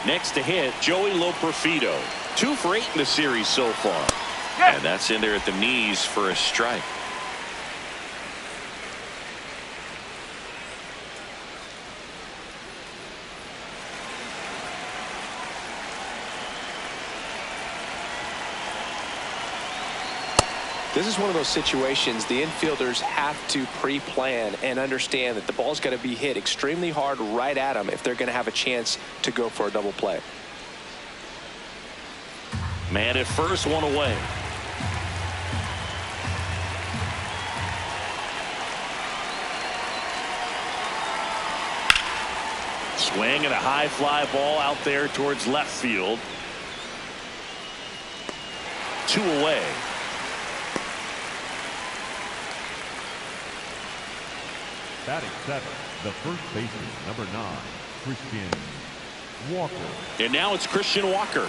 Next to hit, Joey Loperfido. 2 for 8 in the series so far. And that's in there at the knees for a strike. This is one of those situations the infielders have to pre-plan and understand that the ball's got to be hit extremely hard right at them if they're going to have a chance to go for a double play. Man at first, 1 away. Swing and a high fly ball out there towards left field. 2 away. Batting 7, the first baseman, number 9, Christian Walker. And now it's Christian Walker.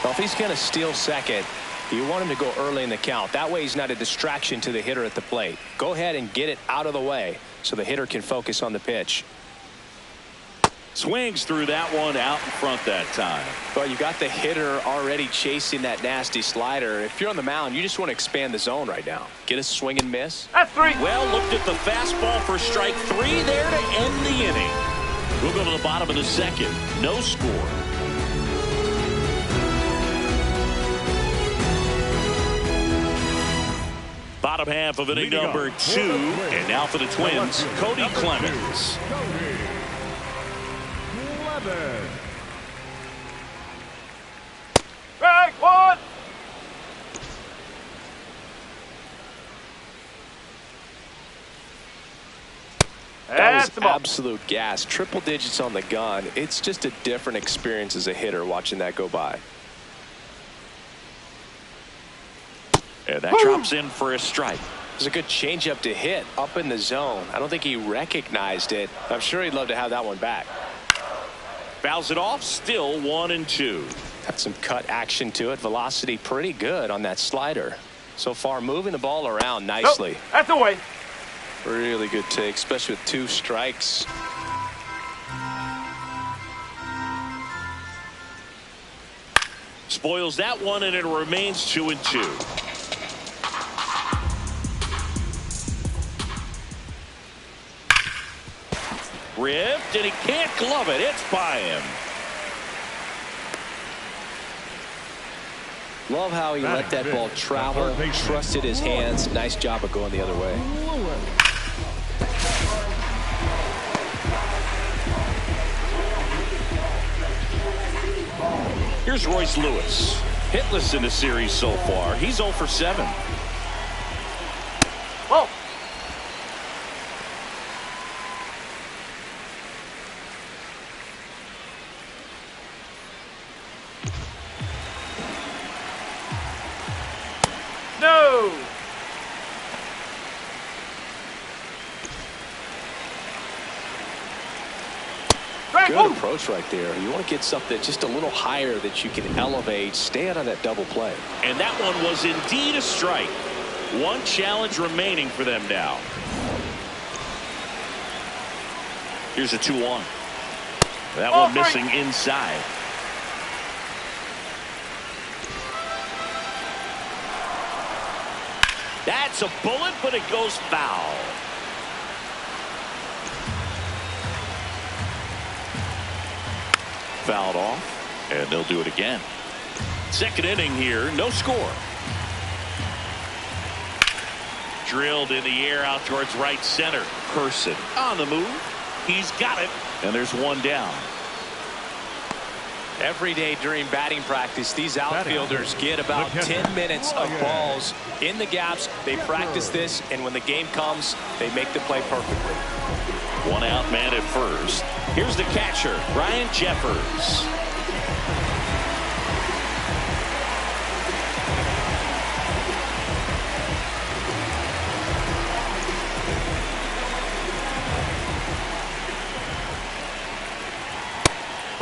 Well, if he's going to steal second, you want him to go early in the count. That way he's not a distraction to the hitter at the plate. Go ahead and get it out of the way so the hitter can focus on the pitch. Swings through that one out in front that time. Well, you got the hitter already chasing that nasty slider. If you're on the mound, you just want to expand the zone right now. Get a swing and miss. That's 3. Well, looked at the fastball for strike 3 there to end the inning. We'll go to the bottom of the second. No score. Bottom half of inning number 2. And now for the Twins, Cody Clemens. Strike 1. That was absolute gas. Triple digits on the gun. It's just a different experience as a hitter watching that go by. And that drops in for a strike. It was a good changeup to hit up in the zone. I don't think he recognized it. I'm sure he'd love to have that one back. Fouls it off, still 1-2. Got some cut action to it. Velocity pretty good on that slider. So far moving the ball around nicely. Nope, that's away. Really good take, especially with 2 strikes. Spoils that one, and it remains 2-2. Ripped, and he can't glove it. It's by him. Love how he let that ball travel, trusted his hands. Nice job of going the other way. Here's Royce Lewis. Hitless in the series so far. He's 0 for 7. Whoa. No. Good approach right there. You want to get something just a little higher that you can elevate. Stay out of that double play. And that one was indeed a strike. 1 challenge remaining for them now. Here's a 2-1. That one missing inside. That's a bullet, but it goes foul. Fouled off, and they'll do it again. Second inning here, no score. Drilled in the air out towards right center. Person on the move. He's got it, and there's 1 down. Every day during batting practice, these outfielders get about 10 minutes of balls in the gaps. They practice this, and when the game comes, they make the play perfectly. 1 out, man at first. Here's the catcher, Ryan Jeffers.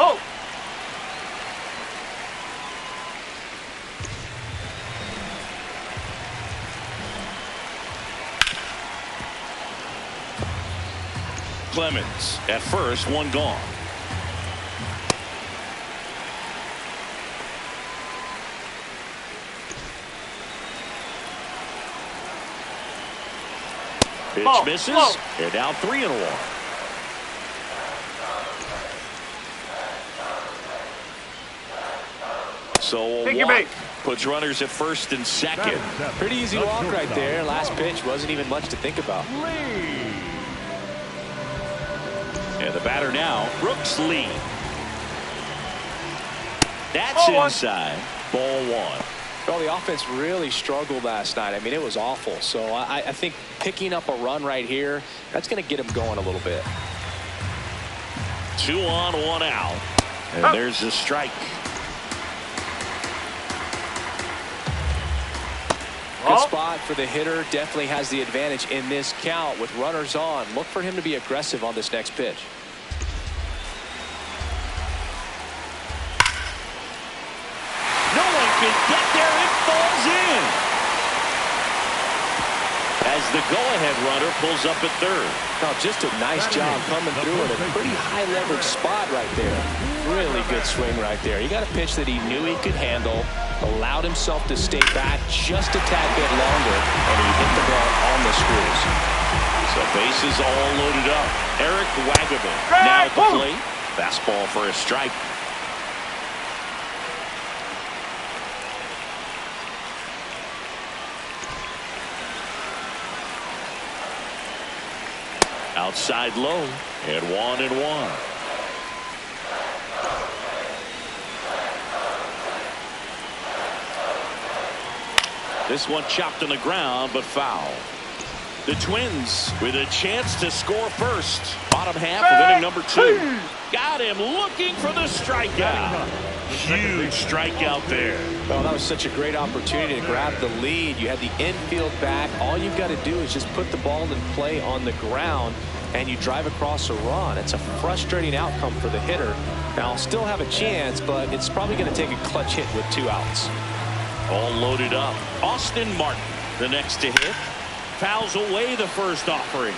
Oh. Clemens at first, one gone. Pitch misses, and now 3-1. So a walk puts runners at first and second. Pretty easy walk right there. Last pitch wasn't even much to think about. And the batter now, Brooks Lee. That's inside. Ball one. Well, the offense really struggled last night. I mean, it was awful. So I think picking up a run right here, that's going to get him going a little bit. 2 on, 1 out. And there's the strike. Good spot for the hitter. Definitely has the advantage in this count with runners on. Look for him to be aggressive on this next pitch. No one can get there. It falls in. As the go-ahead runner pulls up at third. Now, just a nice job coming through in a pretty high leverage spot right there. Really good swing right there. He got a pitch that he knew he could handle, allowed himself to stay back just a tad bit longer, and he hit the ball on the screws. So bases all loaded up. Eric Wagaman now at the plate. Fastball for a strike. Outside low, and 1-1. This one chopped on the ground, but foul. The Twins with a chance to score first. Bottom half of inning number 2. Got him looking for the strikeout. Huge strikeout there. Well, that was such a great opportunity to grab the lead. You had the infield back. All you've got to do is just put the ball in play on the ground, and you drive across a run. It's a frustrating outcome for the hitter. Now, still have a chance, but it's probably going to take a clutch hit with 2 outs. All loaded up. Austin Martin, the next to hit. Fouls away the first offering.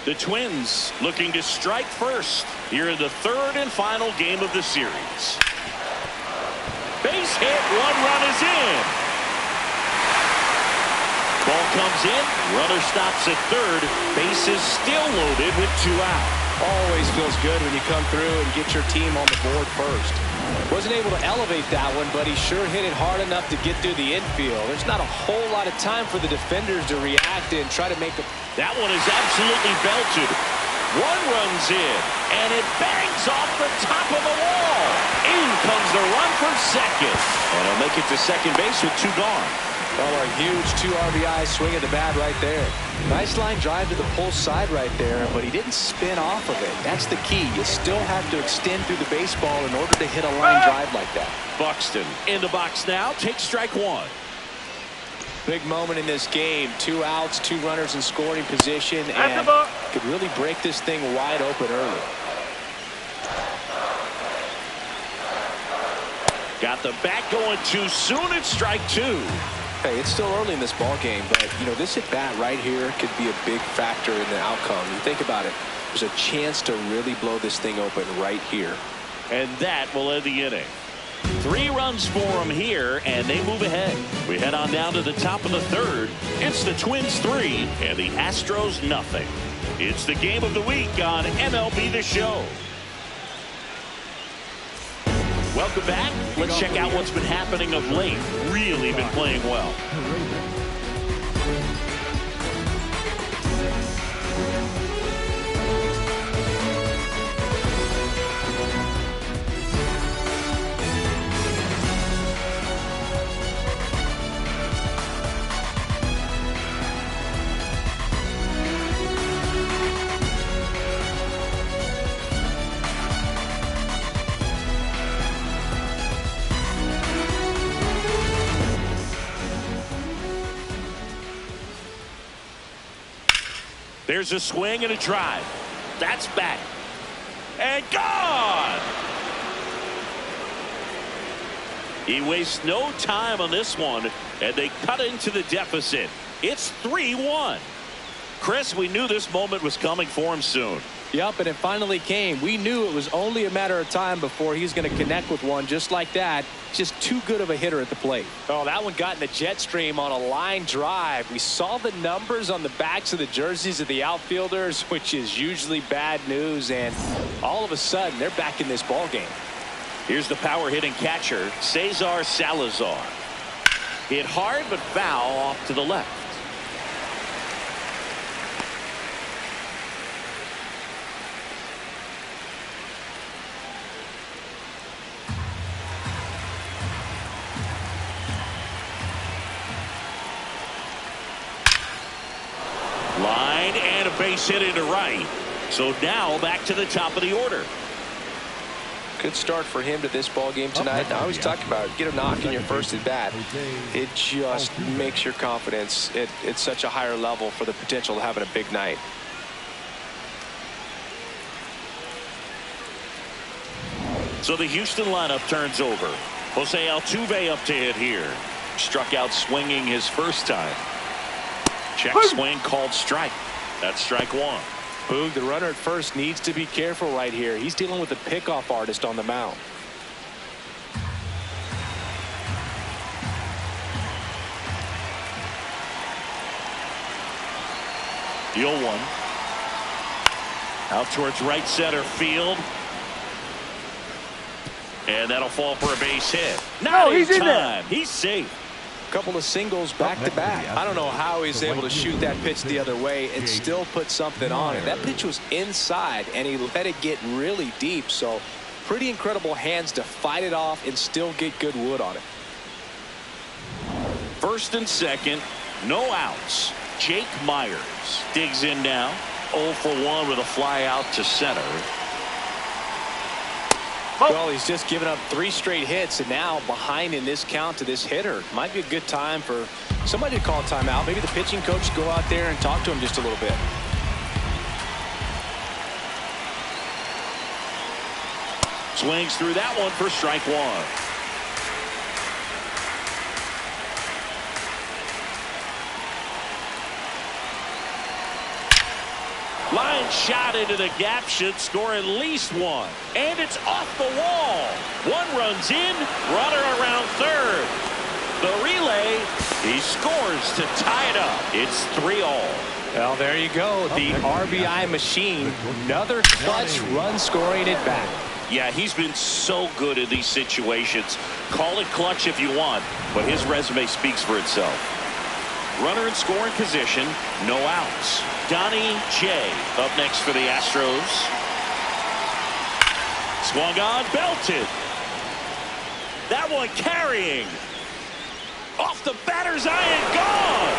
The Twins looking to strike first here in the 3rd and final game of the series. Base hit, 1 run is in. Ball comes in, runner stops at 3rd. Bases still loaded with 2 out. Always feels good when you come through and get your team on the board first. Wasn't able to elevate that one, but he sure hit it hard enough to get through the infield. There's not a whole lot of time for the defenders to react and try to make a... That one is absolutely belted. 1 runs in, and it bangs off the top of the wall. In comes the run from second. And he'll make it to second base with 2 gone. Well, a huge 2 RBI swing at the bat right there. Nice line drive to the pull side right there, but he didn't spin off of it. That's the key. You still have to extend through the baseball in order to hit a line drive like that. Buxton in the box now. Takes strike 1. Big moment in this game. 2 outs, 2 runners in scoring position, and could really break this thing wide open early. Got the bat going too soon. It's strike 2. Hey, it's still early in this ball game, but you know this at bat right here could be a big factor in the outcome. You think about it. There's a chance to really blow this thing open right here. And that will end the inning. 3 runs for them here, and they move ahead. We head on down to the top of the 3rd. It's the Twins 3 and the Astros nothing. It's the game of the week on MLB The Show. Welcome back. Let's check out what's been happening of late. Really been playing well. There's a swing and a drive. That's back. And gone! He wastes no time on this one, and they cut into the deficit. It's 3-1. Chris, we knew this moment was coming for him soon. Yep, and it finally came. We knew it was only a matter of time before he's going to connect with one just like that. Just too good of a hitter at the plate. Oh, that one got in the jet stream on a line drive. We saw the numbers on the backs of the jerseys of the outfielders, which is usually bad news, and all of a sudden they're back in this ball game. Here's the power hitting catcher, Cesar Salazar. Hit hard but foul off to the left. Line and a base hit into right. So now back to the top of the order. Good start for him to this ball game tonight. I always talk about it. Get a knock in your first at bat. It just makes your confidence at such a higher level for the potential of having a big night. So the Houston lineup turns over. Jose Altuve up to hit here. Struck out swinging his first time. Check swing called strike. That's strike one. Boog, the runner at first needs to be careful right here. He's dealing with a pickoff artist on the mound. The 0-1. Out towards right center field. And that'll fall for a base hit. Not in time. He's safe. Couple of singles back to back. I don't know how he's able to shoot that pitch the other way and still put something on it. That pitch was inside and he let it get really deep. So pretty incredible hands to fight it off and still get good wood on it. First and second, no outs. Jake Myers digs in now. 0 for 1 with a fly out to center. Well, he's just given up 3 straight hits and now behind in this count to this hitter. Might be a good time for somebody to call a timeout. Maybe the pitching coach go out there and talk to him just a little bit. Swings through that one for strike one. Line shot into the gap, should score at least one. And it's off the wall. One runs in, runner around third. The relay, he scores to tie it up. It's 3-all. Well, there you go. The RBI machine. Another clutch run scoring at bat. Yeah, he's been so good in these situations. Call it clutch if you want, but his resume speaks for itself. Runner in scoring position, no outs. Donnie J up next for the Astros. Swung on, belted. That one carrying. Off the batter's eye and gone.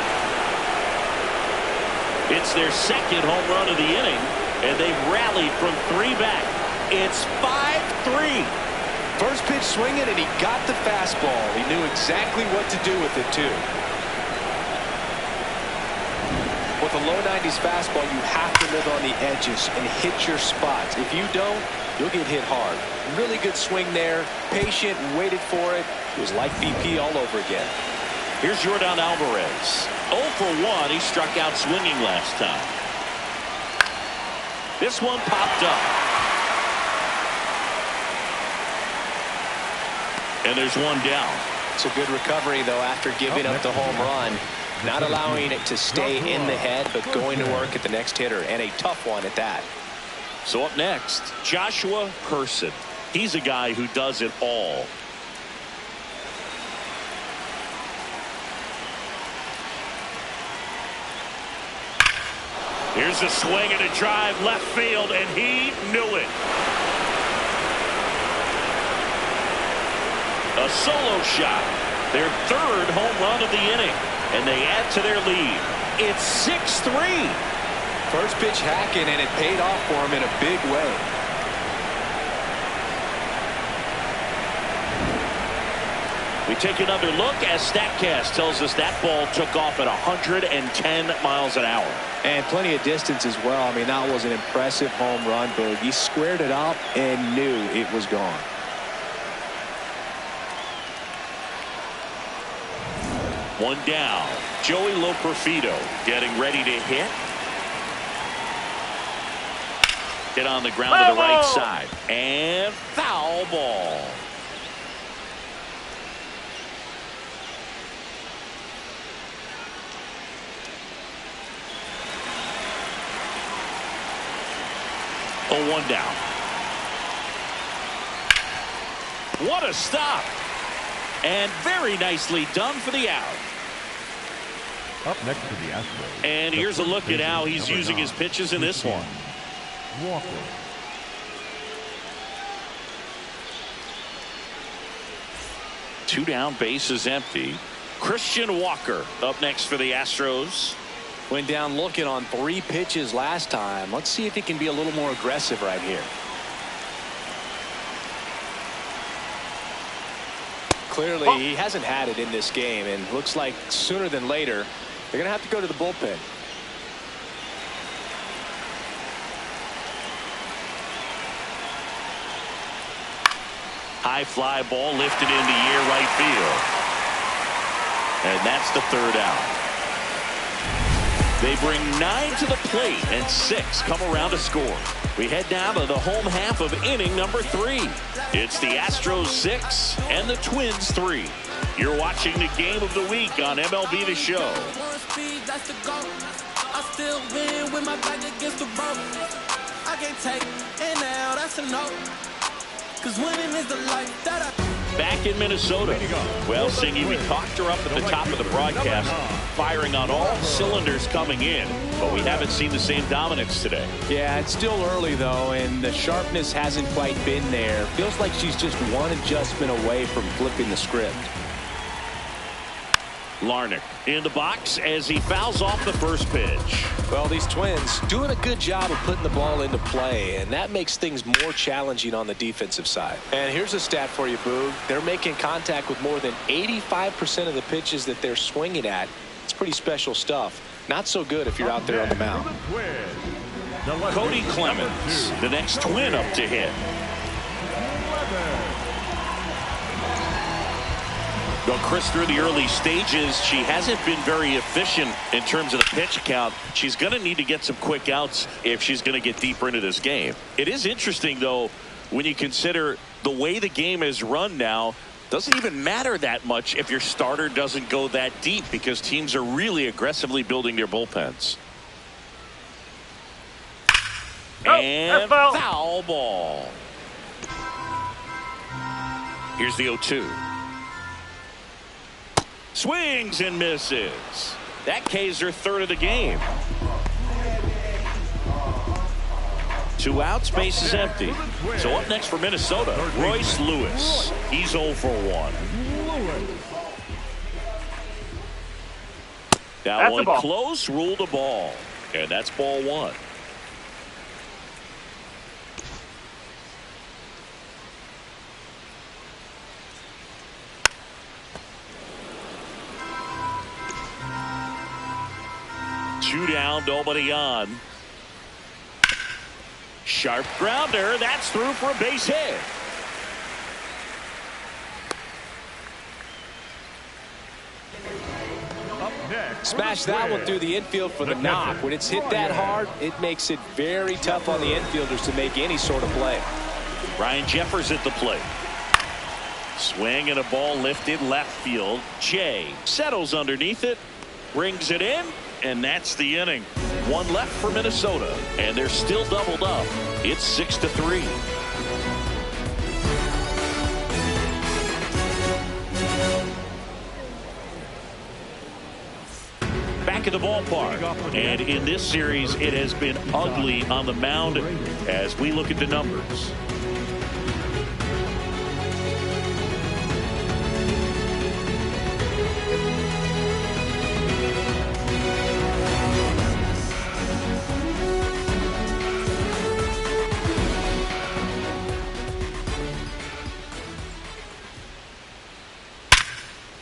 It's their second home run of the inning, and they've rallied from 3 back. It's 5-3. First pitch swinging, and he got the fastball. He knew exactly what to do with it, too. With a low 90s fastball, you have to live on the edges and hit your spots. If you don't, you'll get hit hard. Really good swing there. Patient, waited for it. It was like BP all over again. Here's Jordan Alvarez. 0 for 1. He struck out swinging last time. This one popped up. And there's one down. It's a good recovery, though, after giving up the home run. Not allowing it to stay in the head, but going to work at the next hitter, and a tough one at that. So up next, Joshua Person. He's a guy who does it all. Here's a swing and a drive left field, and he knew it. A solo shot. Their 3rd home run of the inning. And they add to their lead. It's 6-3. First pitch hacking, and it paid off for him in a big way. We take another look as StatCast tells us that ball took off at 110 miles an hour. And plenty of distance as well. I mean, that was an impressive home run, Boog. He squared it up and knew it was gone. One down. Joey Loperfido getting ready to hit. Hit on the ground to the right side. And foul ball. Oh, one down. What a stop. And very nicely done for the out. Up next to the Astros. And here's a look at how he's using his pitches in this one. Walker. Two down, bases empty. Christian Walker up next for the Astros. Went down looking on 3 pitches last time. Let's see if he can be a little more aggressive right here. Clearly, he hasn't had it in this game, and looks like sooner than later, they're going to have to go to the bullpen. High fly ball lifted in the air right field. And that's the 3rd out. They bring 9 to the plate, and 6 come around to score. We head down to the home half of inning number 3. It's the Astros 6 and the Twins 3. You're watching the game of the week on MLB The Show. I still win with my back against the rope. I can't take it now, that's a no. Cause winning is the life that I... Back in Minnesota. Well, Singy, we talked her up at the top of the broadcast, firing on all cylinders coming in, but we haven't seen the same dominance today. Yeah, it's still early, though, and the sharpness hasn't quite been there. Feels like she's just one adjustment away from flipping the script. Larnach in the box as he fouls off the first pitch. Well, these Twins doing a good job of putting the ball into play, and that makes things more challenging on the defensive side. And here's a stat for you, Boog. They're making contact with more than 85% of the pitches that they're swinging at. It's pretty special stuff. Not so good if you're out there on the mound. Cody Clemens, the next Twin up to hit. Well, Chris, through the early stages, she hasn't been very efficient in terms of the pitch count. She's going to need to get some quick outs if she's going to get deeper into this game. It is interesting, though, when you consider the way the game is run now. Doesn't even matter that much if your starter doesn't go that deep, because teams are really aggressively building their bullpens. And foul ball. Here's the 0-2. Swings and misses. That K's her 3rd of the game. 2 outs, base is empty. So up next for Minnesota, Royce Lewis. He's 0 for 1. That one close, ruled a ball. And that's ball 1. Two down, nobody on. Sharp grounder. That's through for a base hit. Smash that one through the infield for the knock. When it's hit that hard, it makes it very tough on the infielders to make any sort of play. Ryan Jeffers at the plate. Swing and a ball lifted left field. Jay settles underneath it, brings it in, and that's the inning. 1 left for Minnesota, and they're still doubled up. It's 6-3. Back at the ballpark, and in this series, it has been ugly on the mound as we look at the numbers.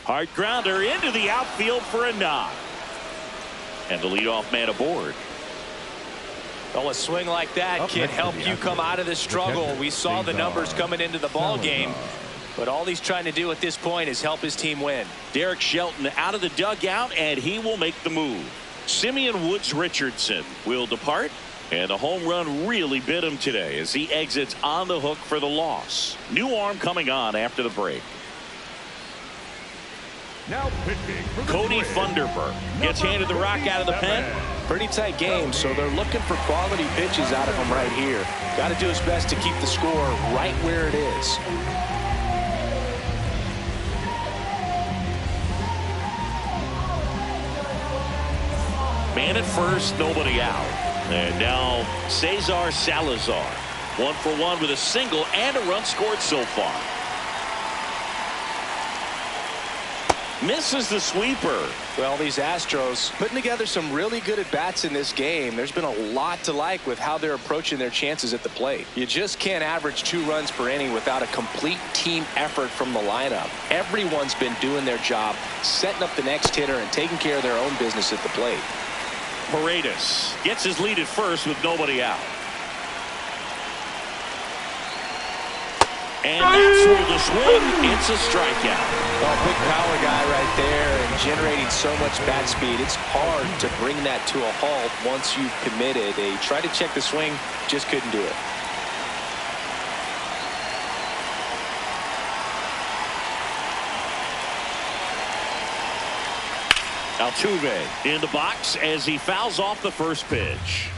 Hard grounder into the outfield for a knock. And the leadoff man aboard. Well, a swing like that can help you come out of the struggle. We saw the numbers coming into the ball game. But all he's trying to do at this point is help his team win. Derek Shelton out of the dugout, and he will make the move. Simeon Woods Richardson will depart, and the home run really bit him today as he exits on the hook for the loss. New arm coming on after the break. Now pitching for the Cody Twins, Funderburk gets handed the rock out of the pen. Pretty tight game, so they're looking for quality pitches out of him right here. Got to do his best to keep the score right where it is. Man at first, nobody out. And now Cesar Salazar. 1 for 1 with a single and a run scored so far. Misses the sweeper. Well, these Astros putting together some really good at-bats in this game. There's been a lot to like with how they're approaching their chances at the plate. You just can't average 2 runs per inning without a complete team effort from the lineup. Everyone's been doing their job, setting up the next hitter and taking care of their own business at the plate. Paredes gets his lead at first with nobody out. And that's where the swing. It's a strikeout. Well, big power guy right there and generating so much bat speed. It's hard to bring that to a halt once you've committed. They tried to check the swing, just couldn't do it. Altuve in the box as he fouls off the first pitch.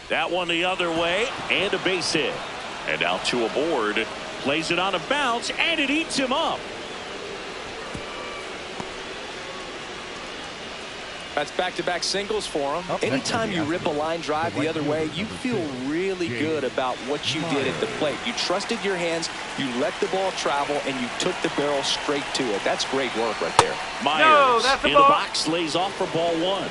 That one the other way, and a base hit. And now two aboard. Plays it on a bounce, and it eats him up. That's back-to-back singles for him. Anytime you rip a line drive the other way, you feel really good about what you did at the plate. You trusted your hands, you let the ball travel, and you took the barrel straight to it. That's great work right there. Myers in the box, lays off for ball 1.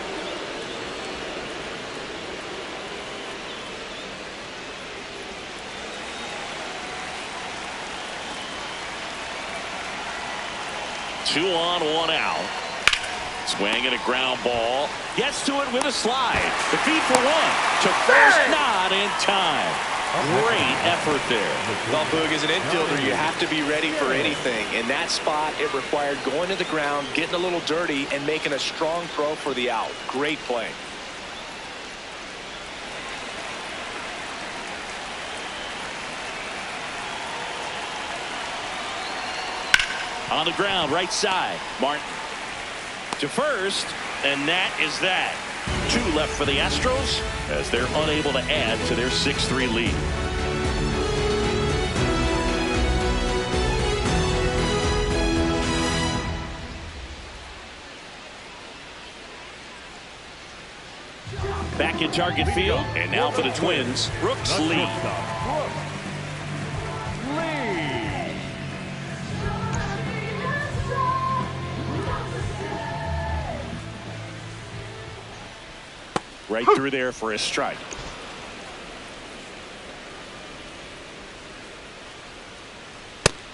Two on, one out. Swing and a ground ball. Gets to it with a slide. The feed for 1. To first, not in time. Great effort there. Well, Boog, as an infielder, you have to be ready for anything. In that spot, it required going to the ground, getting a little dirty, and making a strong throw for the out. Great play. On the ground, right side. Martin to first, and that is that. 2 left for the Astros as they're unable to add to their 6-3 lead. Back in target field, and now for the Twins, Brooks Lee. Right through there for a strike.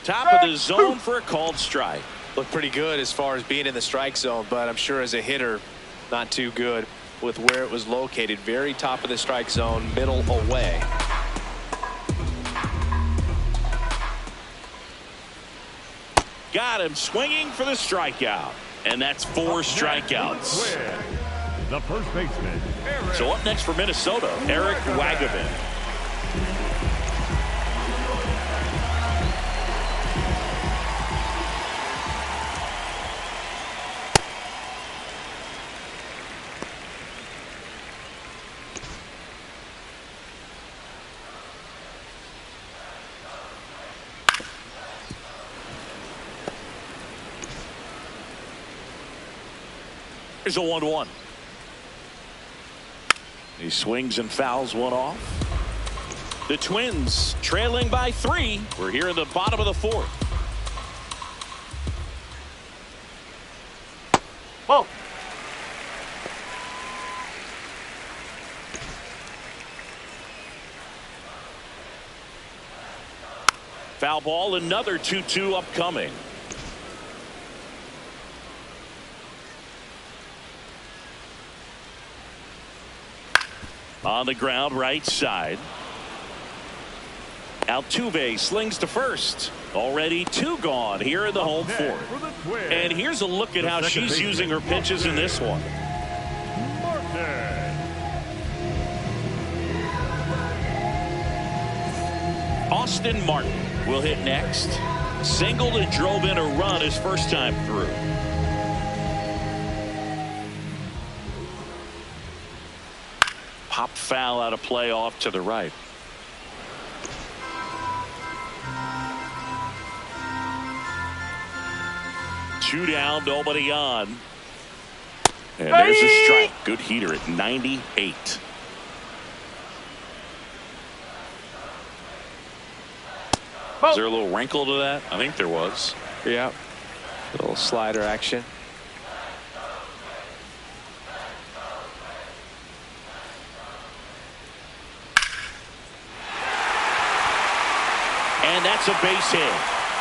Top of the zone for a called strike. Looked pretty good as far as being in the strike zone, but I'm sure as a hitter, not too good with where it was located. Very top of the strike zone, middle away. Got him swinging for the strikeout. And that's 4 strikeouts. The first baseman. So up next for Minnesota, Eric Waggaman. Here's a 1-1. He swings and fouls one off. The Twins trailing by 3. We're here in the bottom of the 4th. Whoa. Foul ball, another 2-2 upcoming. On the ground, right side. Altuve slings to first. Already 2 gone here in the home fourth. And here's a look at how she's using her pitches in this one. Austin Martin will hit next. Singled and drove in a run his first time through. Pop foul out of play off to the right. Two down, nobody on. And there's a strike. Good heater at 98. Is there a little wrinkle to that? I think there was. Yeah. A little slider action. And that's a base hit.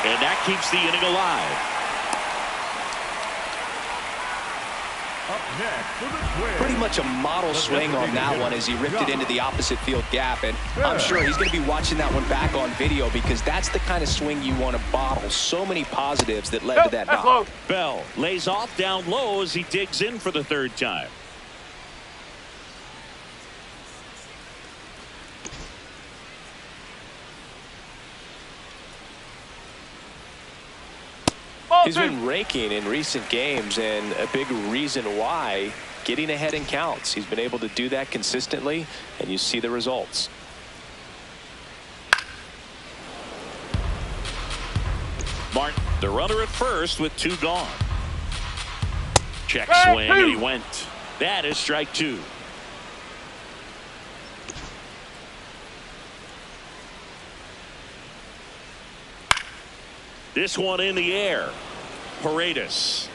And that keeps the inning alive. Pretty much a model swing on that one as he ripped it into the opposite field gap, and I'm sure he's going to be watching that one back on video because that's the kind of swing you want to bottle. So many positives that led to that knock. Bell lays off down low as he digs in for the 3rd time. He's been raking in recent games, and a big reason why, getting ahead in counts. He's been able to do that consistently, and you see the results. Martin, the runner at first with 2 gone. Check swing, and he went. That is strike 2. This one in the air. Paredes.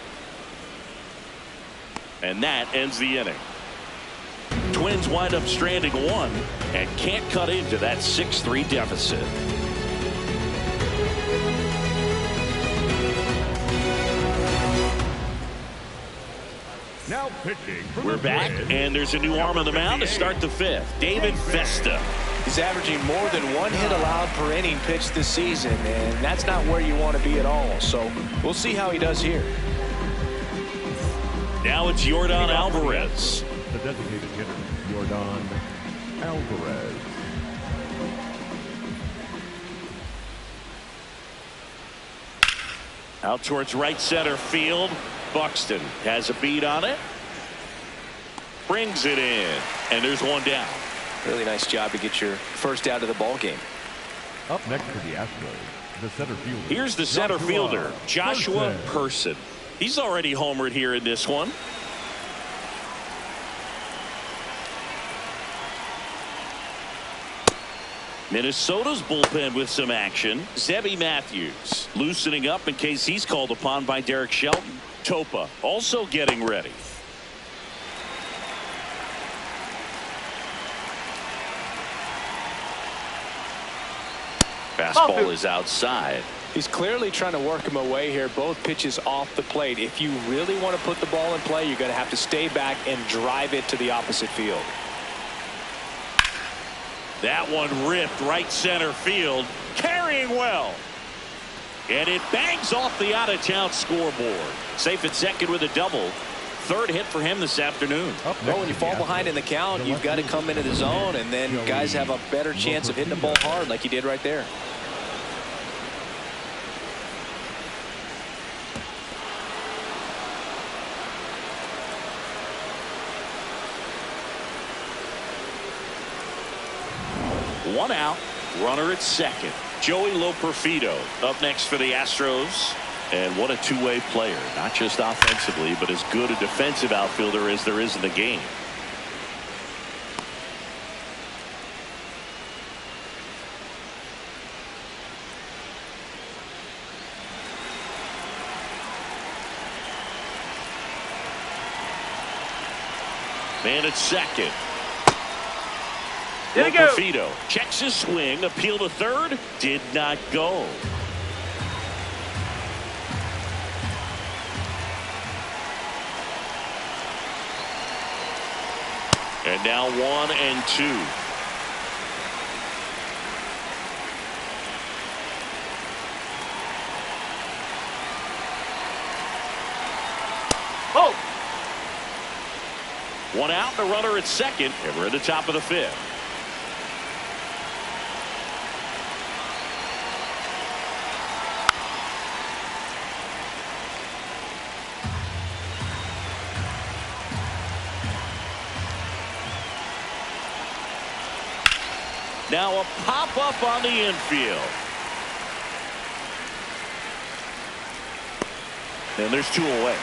And that ends the inning. Twins wind up stranding 1 and can't cut into that 6-3 deficit. Now pitching. We're back, and there's a new arm on the mound to start the 5th. David Vesta. He's averaging more than 1 hit allowed per inning pitched this season, and that's not where you want to be at all. So we'll see how he does here. Now it's Yordan Alvarez. The designated hitter, Yordan Alvarez. Out towards right center field. Buxton has a beat on it. Brings it in, and there's 1 down. Really nice job to get your first out of the ball game. Up next for the Astros, the center fielder. Here's the center fielder, Joshua Person. He's already homered here in this one. Minnesota's bullpen with some action. Zebby Matthews loosening up in case he's called upon by Derek Shelton. Topa also getting ready. Fastball is outside. He's clearly trying to work him away here. Both pitches off the plate. If you really want to put the ball in play, you're going to have to stay back and drive it to the opposite field. That one ripped right center field. Carrying well. And it bangs off the out-of-town scoreboard. Safe at second with a double. 3rd hit for him this afternoon. Well, when you fall behind in the count, you've got to come into the zone, and then guys have a better chance of hitting the ball hard like he did right there. One out. Runner at second. Joey Loperfido up next for the Astros. And what a two-way player. Not just offensively, but as good a defensive outfielder as there is in the game. Man at second. Loperfido checks his swing. Appeal to third. Did not go. And now 1-2. Oh! One out, the runner at second, and we're at the top of the fifth. Now a pop-up on the infield. And there's two away.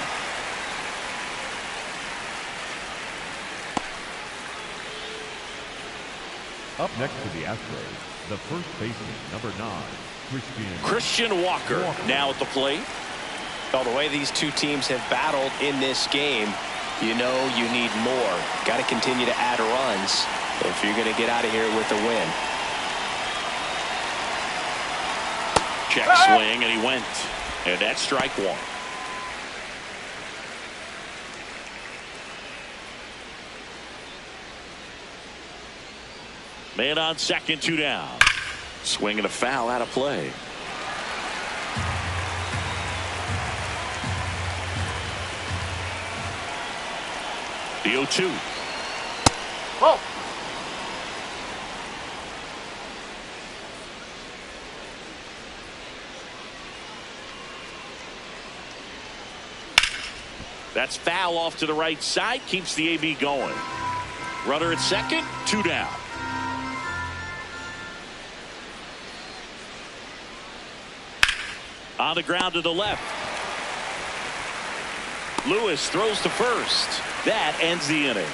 Up next to the Astros, the first baseman, number 9, Christian Walker now at the plate. Well, the way these two teams have battled in this game, you know you need more. Got to continue to add runs if you're going to get out of here with a win. Check swing, and he went. And that's strike one. Man on second, 2 down. Swing and a foul out of play. The 0-2. Oh! That's foul off to the right side. Keeps the AB going. Runner at second, 2 down. On the ground to the left. Lewis throws to first. That ends the inning.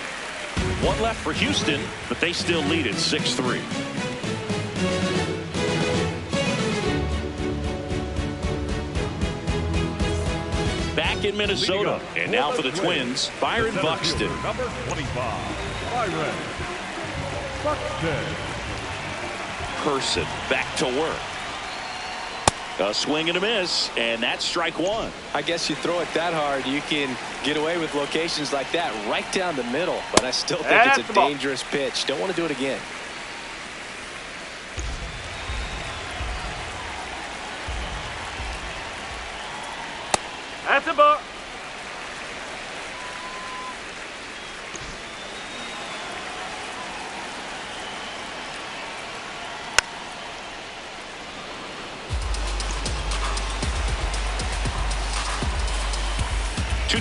One left for Houston, but they still lead at 6-3. Back in Minnesota, and now for the Twins, Byron Buxton. Number 25, Byron Buxton. Person back to work. A swing and a miss, and that's strike one. I guess you throw it that hard, you can get away with locations like that right down the middle. But I still think it's a dangerous pitch. Don't want to do it again. That's a ball.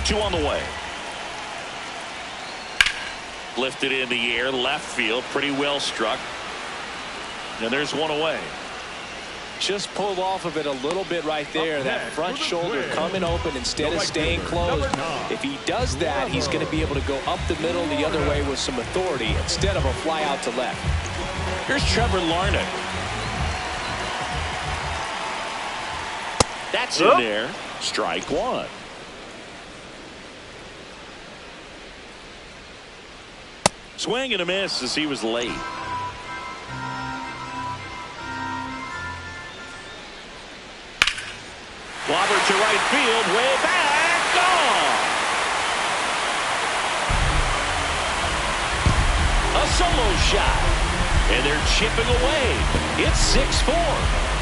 Two on the way. Lifted in the air, left field, pretty well struck. And there's one away. Just pulled off of it a little bit right there. That front shoulder coming open instead of staying closed. If he does that, he's going to be able to go up the middle the other way with some authority instead of a fly out to left. Here's Trevor Larnach. That's in there. Strike one. Swing and a miss as he was late. Clobbered to right field, way back, gone. A solo shot, and they're chipping away. It's 6-4.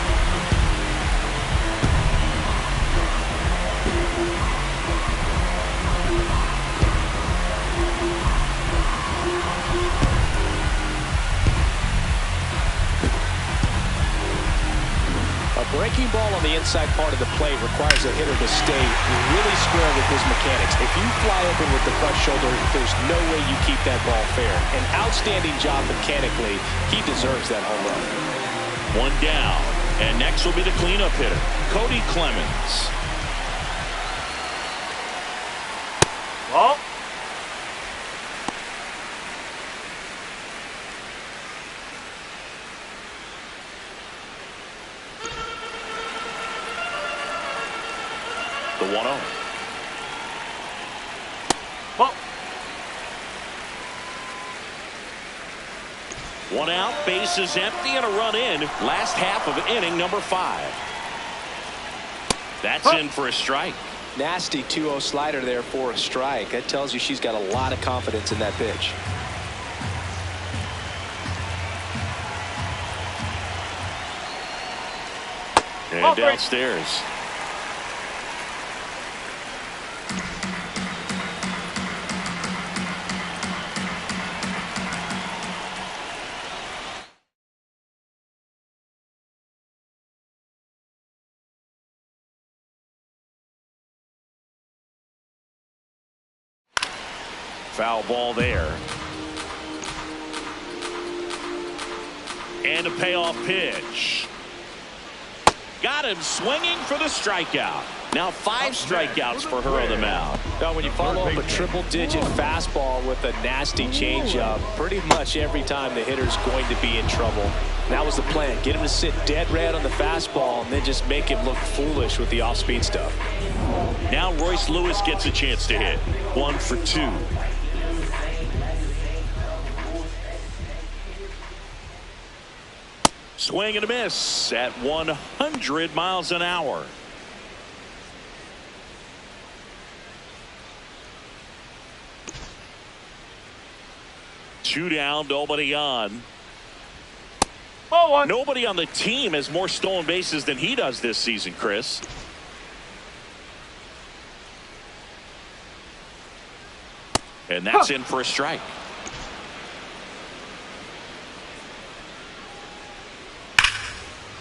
Breaking ball on the inside part of the plate requires a hitter to stay really square with his mechanics. If you fly open with the front shoulder, there's no way you keep that ball fair. An outstanding job mechanically. He deserves that home run. One down. And next will be the cleanup hitter, Cody Clemens. Ball. The 1-0. Ball. One out, bases empty, and a run in. Last half of inning number 5. That's in for a strike. Nasty 2-0 slider there for a strike. That tells you she's got a lot of confidence in that pitch. And downstairs. Foul ball there. And a payoff pitch. Got him swinging for the strikeout. Now 5 strikeouts for her on the mound. Now, when you follow up a triple-digit fastball with a nasty changeup, pretty much every time the hitter's going to be in trouble. That was the plan. Get him to sit dead red on the fastball and then just make him look foolish with the off-speed stuff. Now Royce Lewis gets a chance to hit. 1 for 2. Swing and a miss at 100 miles an hour. Two down, nobody on. Ball 1. Nobody on the team has more stolen bases than he does this season, Chris. And that's in for a strike.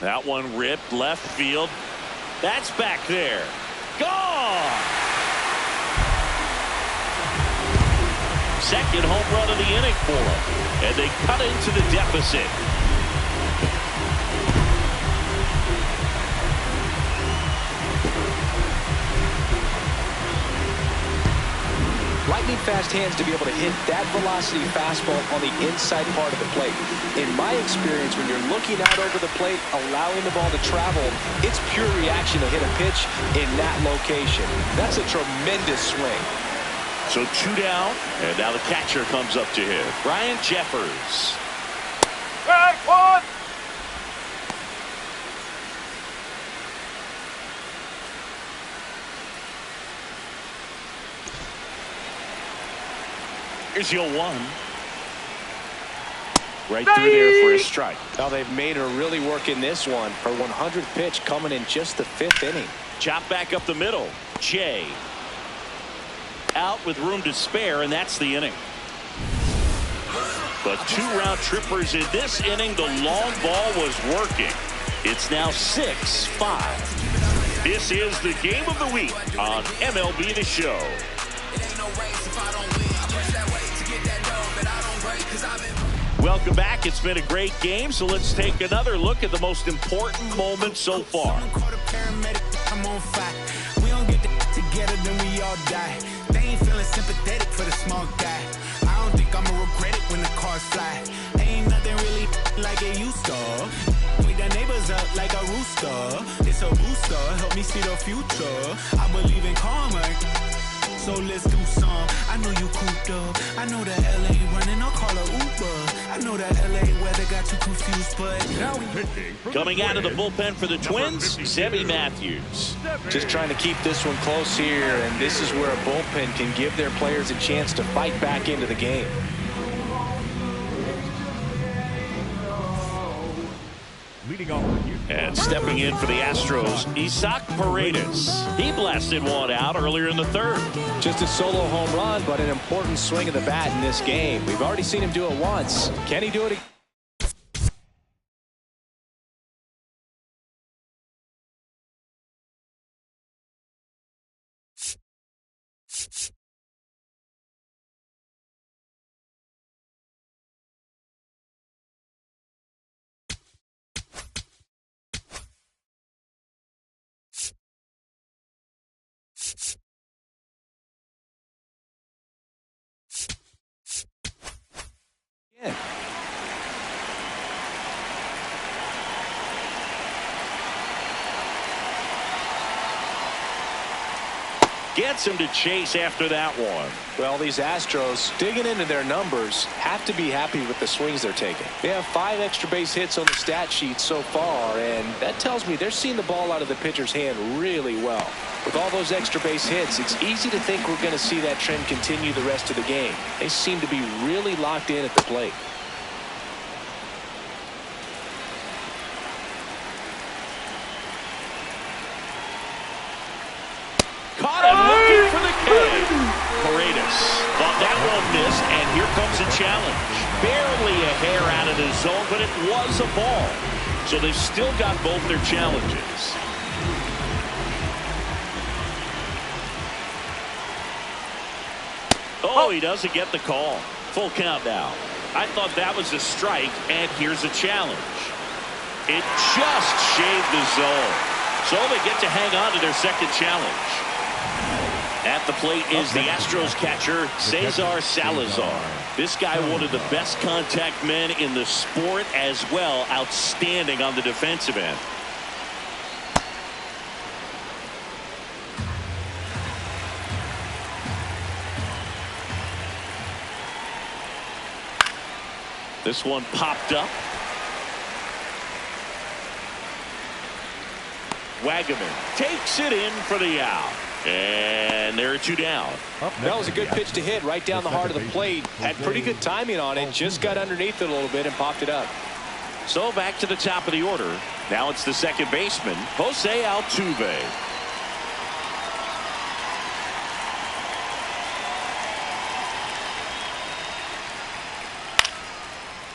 That one ripped left field. That's back there. Gone! Second home run of the inning for him. And they cut into the deficit. Lightning fast hands to be able to hit that velocity fastball on the inside part of the plate. In my experience, when you're looking out over the plate, allowing the ball to travel, it's pure reaction to hit a pitch in that location. That's a tremendous swing. So 2 down, and now the catcher comes up to him. Ryan Jeffers. Strike 1. Here's your 1. Right through there for a strike. Now they've made her really work in this one. Her 100th pitch coming in just the 5th inning. Chop back up the middle. Jay. Out with room to spare, and that's the inning. But 2 round trippers in this inning. The long ball was working. It's now 6-5. This is the game of the week on MLB The Show. Welcome back. It's been a great game, so let's take another look at the most important moment so far. We don't get together, then we all die. They ain't feeling sympathetic for the small guy. I don't think I'ma regret it when the cars fly. Ain't nothing really like it used to. Wake the neighbors up like a rooster. It's a booster, help me see the future. I believe in karma, so let's do some. I know you cooped up. I know that LA running, I'll call a Uber. I know that LA weather got you confused, but now we coming out of the bullpen for the Twins, Sebby Matthews. Just trying to keep this one close here, and this is where a bullpen can give their players a chance to fight back into the game. Leading off the Houston. And stepping in for the Astros, Isaac Paredes. He blasted one out earlier in the 3rd. Just a solo home run, but an important swing of the bat in this game. We've already seen him do it once. Can he do it again? Gets him to chase after that one. Well, these Astros, digging into their numbers, have to be happy with the swings they're taking. They have 5 extra base hits on the stat sheet so far, and that tells me they're seeing the ball out of the pitcher's hand really well. With all those extra base hits, it's easy to think we're going to see that trend continue the rest of the game. They seem to be really locked in at the plate. here comes a challenge. Barely a hair out of the zone, but it was a ball. So they've still got both their challenges. Oh, he doesn't get the call. Full count now. I thought that was a strike, and here's a challenge. It just shaved the zone. So they get to hang on to their second challenge. At the plate is the Astros catcher, Cesar Salazar. This guy, one of the best contact men in the sport as well. Outstanding on the defensive end. This one popped up. Wagaman takes it in for the out. And there are two down. That was a good pitch to hit right down the heart of the plate. Had pretty good timing on it. Just got underneath it a little bit and popped it up. So back to the top of the order. Now it's the second baseman, Jose Altuve.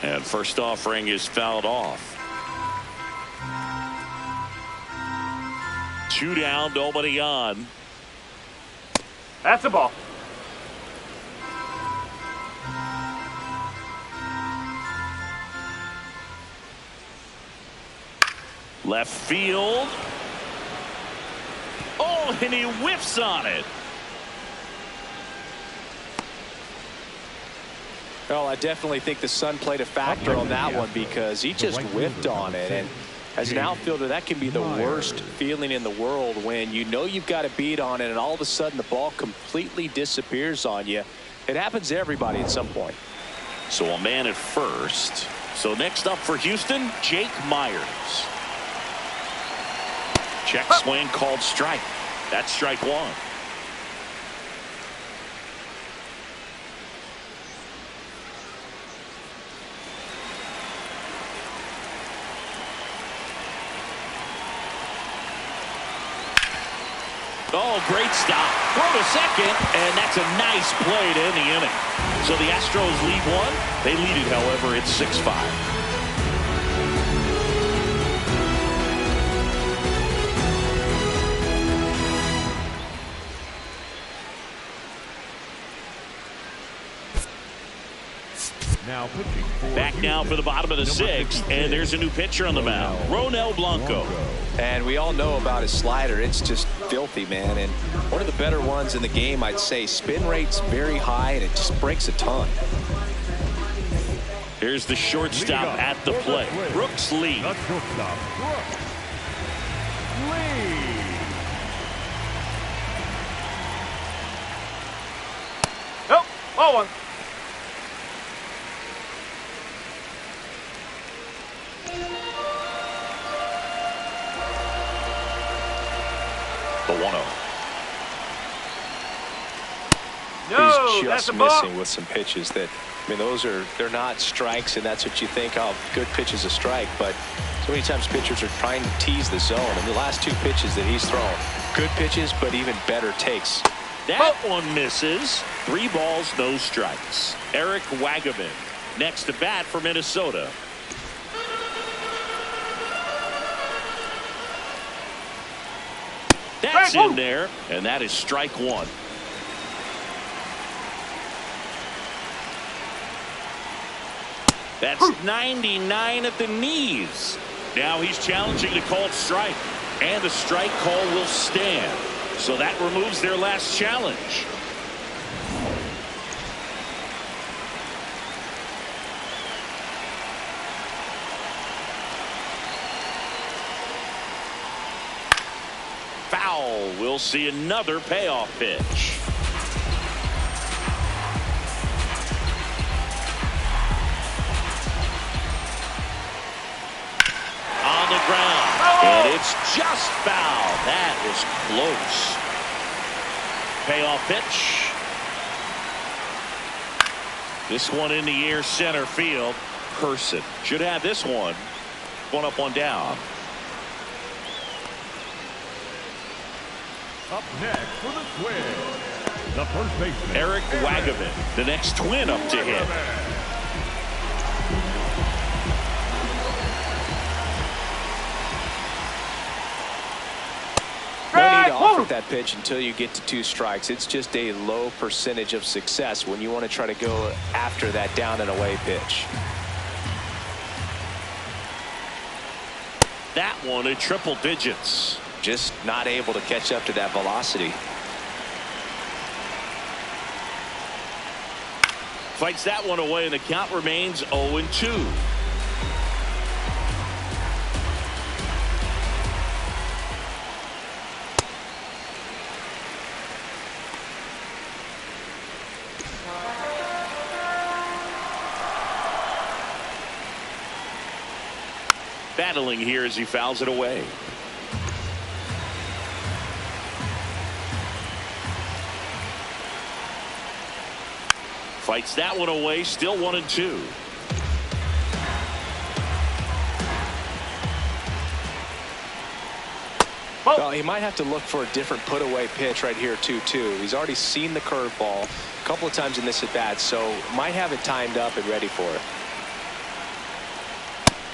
And first offering is fouled off. Two down, nobody on. That's a ball. Left field. Oh, and he whiffs on it. Well, I definitely think the sun played a factor on that one because he just whiffed on it. And as an outfielder, that can be the worst feeling in the world when you know you've got a beat on it and all of a sudden the ball completely disappears on you. It happens to everybody at some point. So a man at first. So next up for Houston, Jake Myers. Check swing called strike. That's strike one. Oh, great stop. Throw to second, and that's a nice play to end the inning. So the Astros lead one. They lead it, however, it's 6-5. Now pitching for Back now for the bottom of the sixth, and there's a new pitcher on the mound, Ronel Blanco. And we all know about his slider. It's just filthy, man. And one of the better ones in the game, I'd say. Spin rate's very high, and it just breaks a ton. Here's the shortstop at the plate, Brooks Lee. the shortstop, Brooks Lee. Nope. Ball one. The 1-0. No, He's that's just a ball. missing with some pitches that, I mean, they're not strikes, and that's what you think, oh, good pitch is a strike. But so many times pitchers are trying to tease the zone. And the last two pitches that he's thrown, good pitches, but even better takes. That one misses. 3 balls, no strikes. Eric Wagaman next to bat for Minnesota. That's in there, and that is strike one. That's 99 at the knees. Now he's challenging the called strike, and the strike call will stand. So that removes their last challenge. Foul. We'll see another payoff pitch. On the ground. And it's just foul. That is close. Payoff pitch. This one in the air, center field. Person should have this one. One up, one down. Up next for the Twins, the first baseman, Eric Wagaman, the next Twin up to hit. No need to offer that pitch until you get to 2 strikes. It's just a low percentage of success when you want to try to go after that down and away pitch. That one in triple digits. Just not able to catch up to that velocity. Fights that one away, and the count remains 0-2. Battling here as he fouls it away. Fights that one away, still 1-2. Well, he might have to look for a different put away pitch right here 2-2. He's already seen the curveball a couple of times in this at bat, so might have it timed up and ready for it.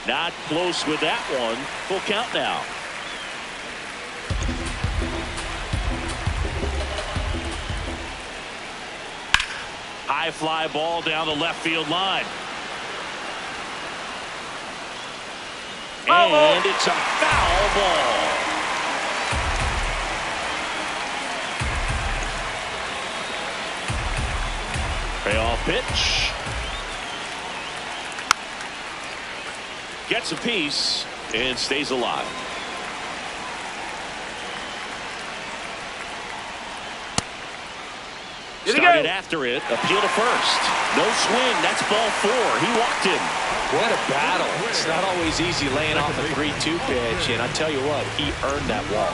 Not close with that one. Full count now. High fly ball down the left field line. And it's a foul ball. Payoff pitch. Gets a piece and stays alive. Started after it. Appeal to first. No swing. That's ball 4. He walked him. What a battle. It's not always easy laying off a 3-2 pitch, and I tell you what, he earned that walk.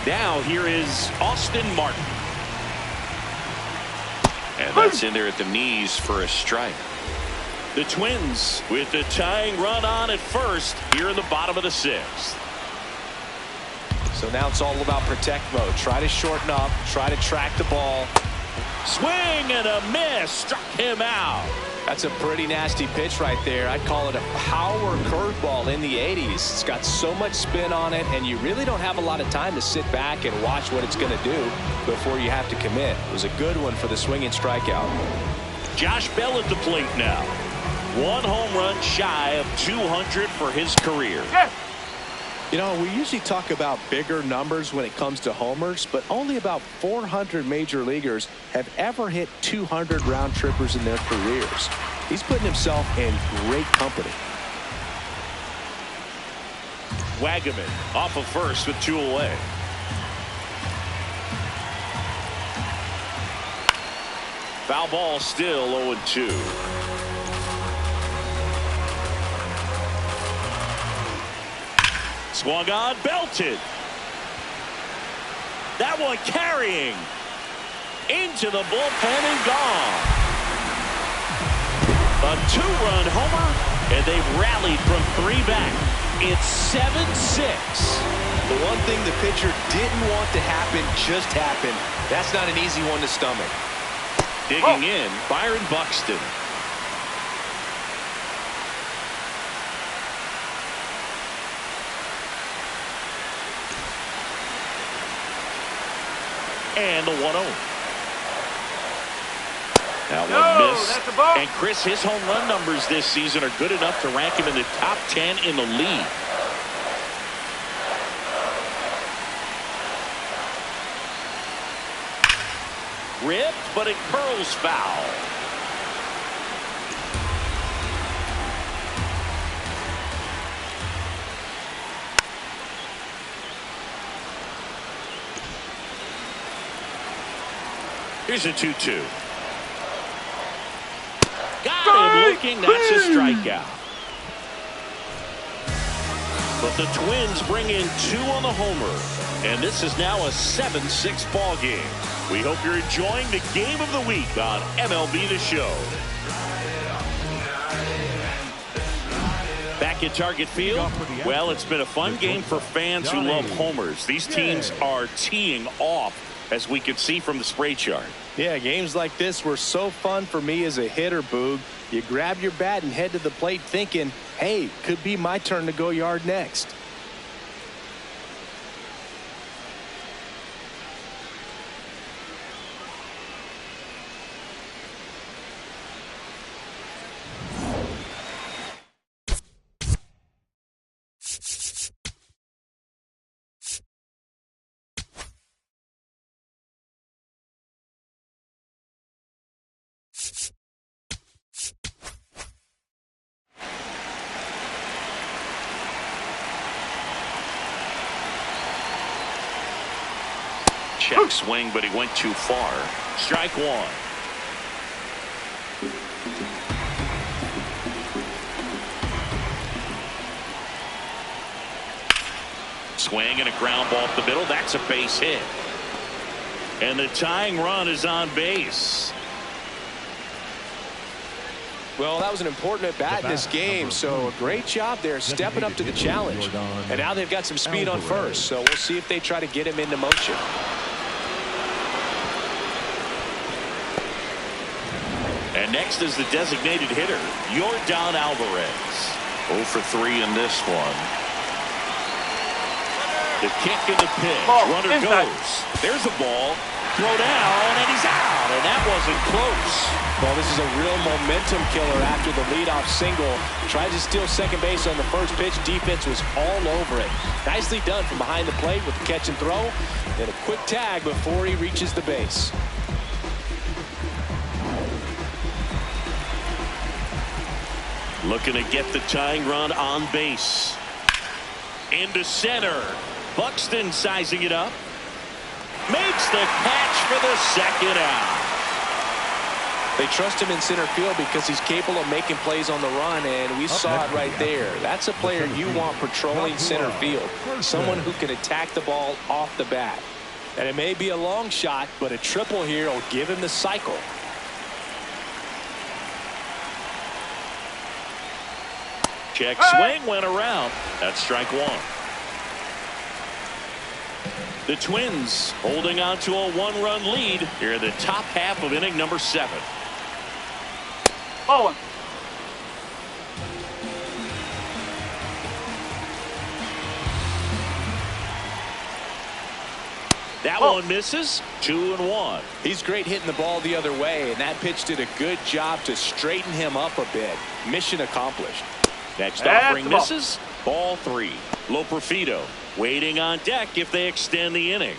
Now here is Austin Martin. And that's in there at the knees for a strike. The Twins with the tying run on at first here in the bottom of the 6th. So now it's all about protect mode. Try to shorten up, try to track the ball. Swing and a miss. Struck him out. That's a pretty nasty pitch right there. I'd call it a power curveball in the 80s. It's got so much spin on it, and you really don't have a lot of time to sit back and watch what it's going to do before you have to commit. It was a good one for the swinging strikeout. Josh Bell at the plate now. 1 home run shy of 200 for his career. You know, we usually talk about bigger numbers when it comes to homers, but only about 400 major leaguers have ever hit 200 round trippers in their careers. He's putting himself in great company. Wagaman off of first with 2 away. Foul ball, still 0-2. Swung on, belted. That one carrying into the bullpen and gone. A 2-run homer, and they've rallied from 3 back. It's 7-6. The one thing the pitcher didn't want to happen just happened. That's not an easy one to stomach. Digging in, Byron Buxton. And the 1-0. That one missed. That's a ball. And Chris, his home run numbers this season are good enough to rank him in the top 10 in the league. Ripped, but it curls foul. Here's a 2-2. Got him looking. That's a strikeout. But the Twins bring in 2 on the homer. And this is now a 7-6 ball game. We hope you're enjoying the game of the week on MLB The Show. Back at Target Field. Well, it's been a fun game for fans who love homers. These teams are teeing off as we could see from the spray chart. Yeah, games like this were so fun for me as a hitter, Boog. You grab your bat and head to the plate thinking, hey, could be my turn to go yard next. Check swing, but he went too far. Strike one. Swing and a ground ball up the middle. That's a base hit. And the tying run is on base. Well, that was an important at-bat in this game, so a great job there stepping up to the challenge. And now they've got some speed on first, so we'll see if they try to get him into motion. And next is the designated hitter, Yordan Alvarez. 0 for 3 in this one. The kick and the pitch. Runner goes. There's the ball. Throw down, and he's out. And that wasn't close. Well, this is a real momentum killer after the leadoff single. Tried to steal second base on the first pitch. Defense was all over it. Nicely done from behind the plate with the catch and throw. And a quick tag before he reaches the base. Looking to get the tying run on base. Into center. Buxton sizing it up. Makes the catch for the second out. They trust him in center field because he's capable of making plays on the run, and we saw it right there. That's a player you want patrolling center field. Someone who can attack the ball off the bat. And it may be a long shot, but a triple here will give him the cycle. Check swing went around. That's strike one. The Twins holding on to a one-run lead here in the top half of inning number 7. Ball one. That one misses. 2-1. He's great hitting the ball the other way, and that pitch did a good job to straighten him up a bit. Mission accomplished. Next offering misses. Ball 3. Loperfido waiting on deck if they extend the inning.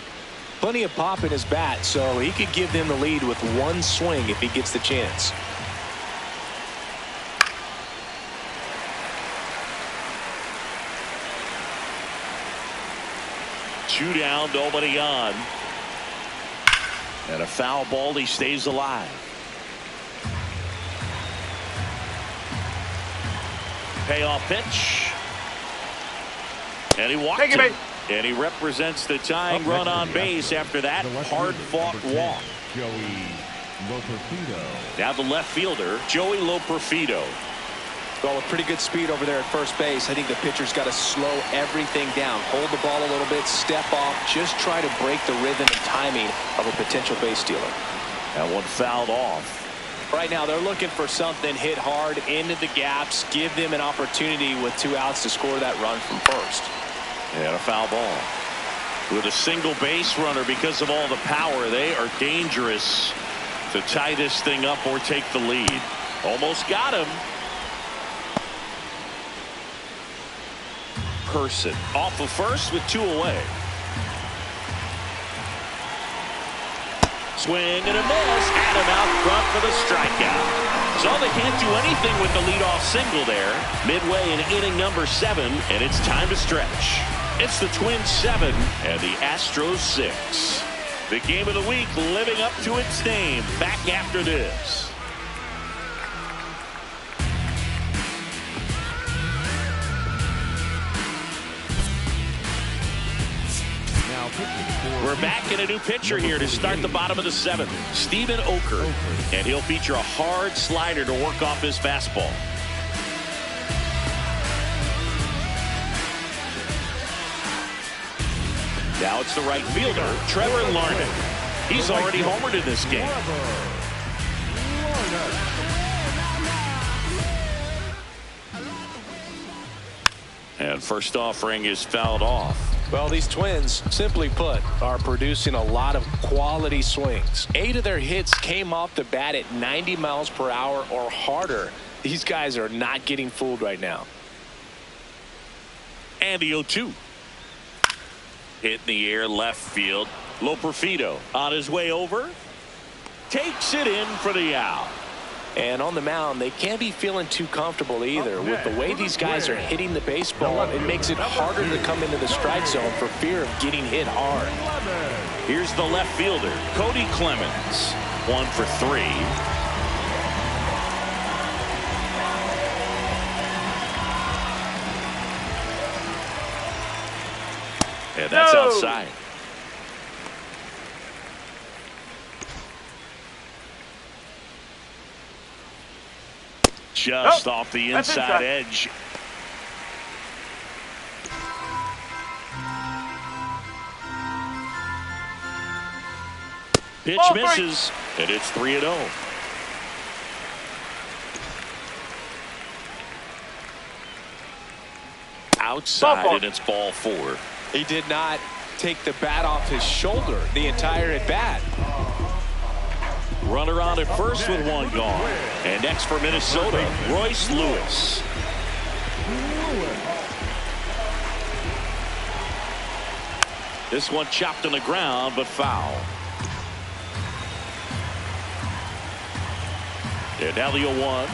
Plenty of pop in his bat, so he could give them the lead with one swing if he gets the chance. Two down, nobody on. And a foul ball, he stays alive. Payoff pitch. And he walked it. And he represents the tying run on base after that hard-fought walk. Joey Loperfido. Now the left fielder, Joey Loperfido. Well, with pretty good speed over there at first base, I think the pitcher's got to slow everything down. Hold the ball a little bit, step off, just try to break the rhythm and timing of a potential base stealer. That one fouled off. Right now, they're looking for something hit hard into the gaps, give them an opportunity with 2 outs to score that run from first. And a foul ball. With a single base runner, because of all the power, they are dangerous to tie this thing up or take the lead. Almost got him. Person off of first with 2 away. Swing and a miss. Adam out front for the strikeout. So they can't do anything with the leadoff single there. Midway in inning number 7, and it's time to stretch. It's the Twins 7 and the Astros 6. The game of the week living up to its name. Back after this. We're back in a new pitcher here to start the bottom of the 7th. Steven Okert. And he'll feature a hard slider to work off his fastball. Now it's the right fielder, Trevor Larnach. He's already homered in this game. And first offering is fouled off. Well, these Twins, simply put, are producing a lot of quality swings. 8 of their hits came off the bat at 90 miles per hour or harder. These guys are not getting fooled right now. And the 0-2. Hit in the air left field. Loperfido on his way over. Takes it in for the out. And on the mound, they can't be feeling too comfortable either. With the way these guys are hitting the baseball, it makes it harder to come into the strike zone for fear of getting hit hard. Here's the left fielder, Cody Clemens. 1 for 3. And that's outside. Just off the inside edge. Pitch misses, and it's 3-0. Outside, and it's ball 4. He did not take the bat off his shoulder the entire at bat. Runner on at first with 1 gone. And next for Minnesota, Royce Lewis. This one chopped on the ground, but foul. And now the 0-1.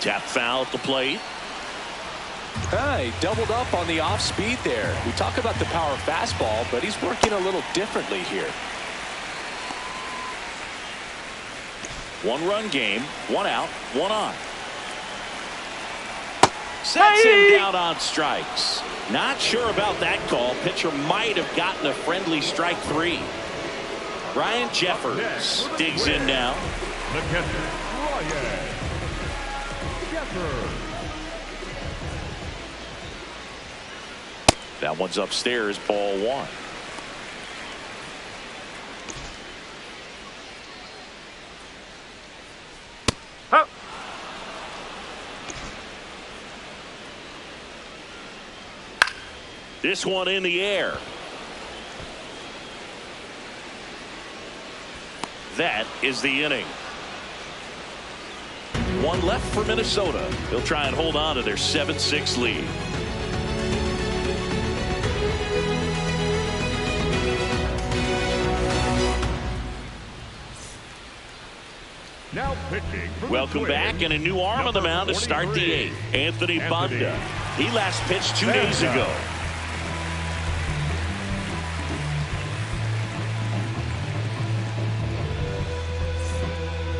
Tap foul at the plate. He doubled up on the off speed there. We talk about the power fastball, but he's working a little differently here. 1-run game, 1 out, 1 on. Sets him down on strikes. Not sure about that call. Pitcher might have gotten a friendly strike 3. Ryan Jeffers digs in now. The catcher, Ryan Jeffers. That one's upstairs, ball 1. This one in the air. That is the inning. 1 left for Minnesota. They'll try and hold on to their 7-6 lead. Now pitching. Welcome back, and a new arm on the mound to start the 8th. Anthony Banda. He last pitched 2 days ago.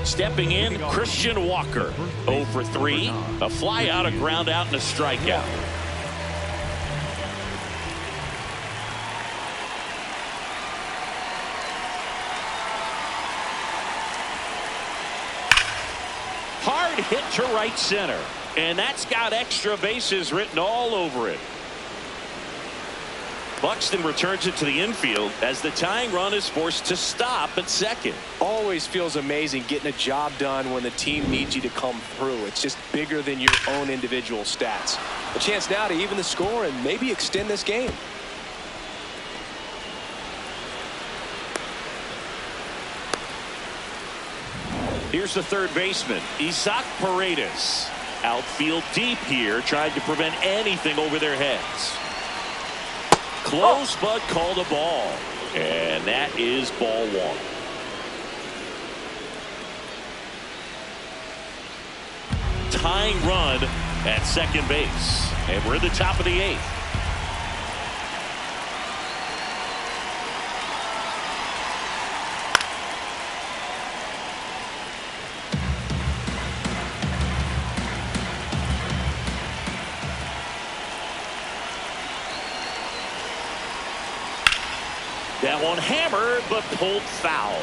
Stepping in, Christian Walker. 0 for 3. A fly out, a ground out, and a strikeout. Hard hit to right center. And that's got extra bases written all over it. Buxton returns it to the infield as the tying run is forced to stop at second. Always feels amazing getting a job done when the team needs you to come through. It's just bigger than your own individual stats. A chance now to even the score and maybe extend this game. Here's the third baseman, Isaac Paredes. Outfield deep here, trying to prevent anything over their heads. Close, but called a ball. And that is ball 1. Tying run at second base. And we're at the top of the 8th. That one hammered, but pulled foul.